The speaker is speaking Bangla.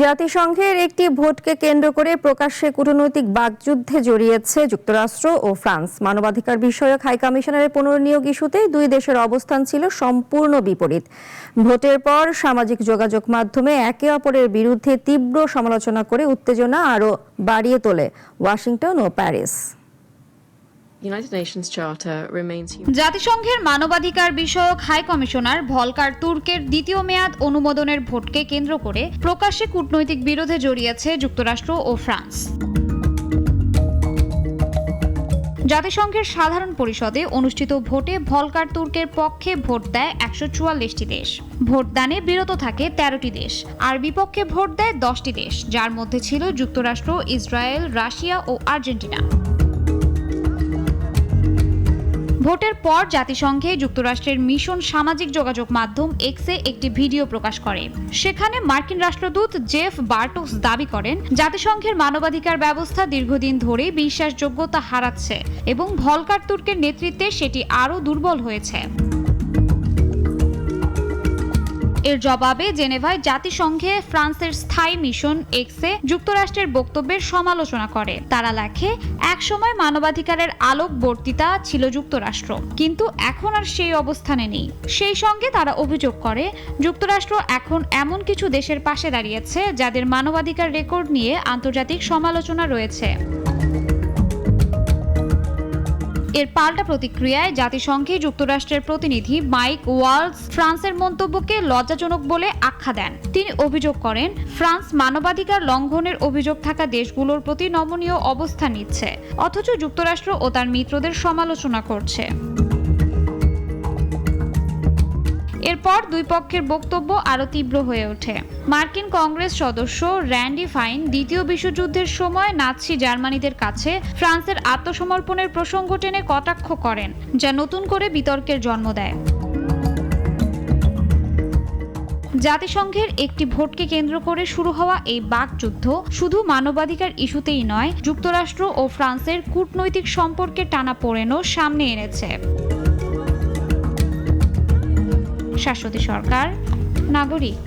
জাতিসংঘের একটি ভোটকে কেন্দ্র করে প্রকাশ্যে কূটনৈতিক বাকযুদ্ধে জড়িয়েছে যুক্তরাষ্ট্র ও ফ্রান্স। মানবাধিকার বিষয়ক হাই কমিশনারের পুনর্নিয়োগ ইস্যুতে দুই দেশের অবস্থান ছিল সম্পূর্ণ বিপরীত। ভোটের পর সামাজিক যোগাযোগ মাধ্যমে একে অপরের বিরুদ্ধে তীব্র সমালোচনা করে উত্তেজনা আরও বাড়িয়ে তোলে ওয়াশিংটন ও প্যারিস। জাতিসংঘের মানবাধিকার বিষয়ক হাই কমিশনার ভলকার তুর্কের দ্বিতীয় মেয়াদ অনুমোদনের ভোটকে কেন্দ্র করে প্রকাশ্যে কূটনৈতিক বিরোধে জড়িয়েছে যুক্তরাষ্ট্র ও ফ্রান্স। জাতিসংঘের সাধারণ পরিষদে অনুষ্ঠিত ভোটে ভলকার তুর্কের পক্ষে ভোট দেয় 144টি দেশ। ভোটদানে বিরত থাকে 13টি দেশ, আর বিপক্ষে ভোট দেয় 10টি দেশ, যার মধ্যে ছিল যুক্তরাষ্ট্র, ইসরায়েল, রাশিয়া ও আর্জেন্টিনা। ভোটের পর জাতিসংঘে যুক্তরাষ্ট্রের মিশন সামাজিক যোগাযোগ মাধ্যম এক্সে একটি ভিডিও প্রকাশ করে। সেখানে মার্কিন রাষ্ট্রদূত জেফ বার্টোস দাবি করেন, জাতিসংঘের মানবাধিকার ব্যবস্থা দীর্ঘদিন ধরে বিশ্বাসযোগ্যতা হারাচ্ছে এবং ভলকার তুর্কের নেতৃত্বে সেটি আরও দুর্বল হয়েছে। এর জবাবে জেনেভায় জাতিসংঘে ফ্রান্সের স্থায়ী মিশন এক্সে যুক্তরাষ্ট্রের বক্তব্যের সমালোচনা করে। তারা লেখে, একসময় মানবাধিকারের আলোকবর্তিতা ছিল যুক্তরাষ্ট্র, কিন্তু এখন আর সেই অবস্থানে নেই। সেই সঙ্গে তারা অভিযোগ করে, যুক্তরাষ্ট্র এখন এমন কিছু দেশের পাশে দাঁড়িয়েছে যাদের মানবাধিকার রেকর্ড নিয়ে আন্তর্জাতিক সমালোচনা রয়েছে। এর পাল্টা প্রতিক্রিয়ায় জাতিসংঘে যুক্তরাষ্ট্রের প্রতিনিধি মাইক ওয়ালস ফ্রান্সের মন্তব্যকে লজ্জাজনক বলে আখ্যা দেন। তিনি অভিযোগ করেন, ফ্রান্স মানবাধিকার লঙ্ঘনের অভিযোগ থাকা দেশগুলোর প্রতি নমনীয় অবস্থান নিচ্ছে, অথচ যুক্তরাষ্ট্র ও তার মিত্রদের সমালোচনা করছে। এরপর দুই পক্ষের বক্তব্য আরও তীব্র হয়ে ওঠে। মার্কিন কংগ্রেস সদস্য র্যান্ডি ফাইন দ্বিতীয় বিশ্বযুদ্ধের সময় নাৎসি জার্মানিদের কাছে ফ্রান্সের আত্মসমর্পণের প্রসঙ্গ টেনে কটাক্ষ করেন, যা নতুন করে বিতর্কের জন্ম দেয়। জাতিসংঘের একটি ভোটকে কেন্দ্র করে শুরু হওয়া এই বাকযুদ্ধ শুধু মানবাধিকার ইস্যুতেই নয়, যুক্তরাষ্ট্র ও ফ্রান্সের কূটনৈতিক সম্পর্কে টানাপোড়েনও সামনে এনেছে। শাশ্বতী সরকার, নাগরিক।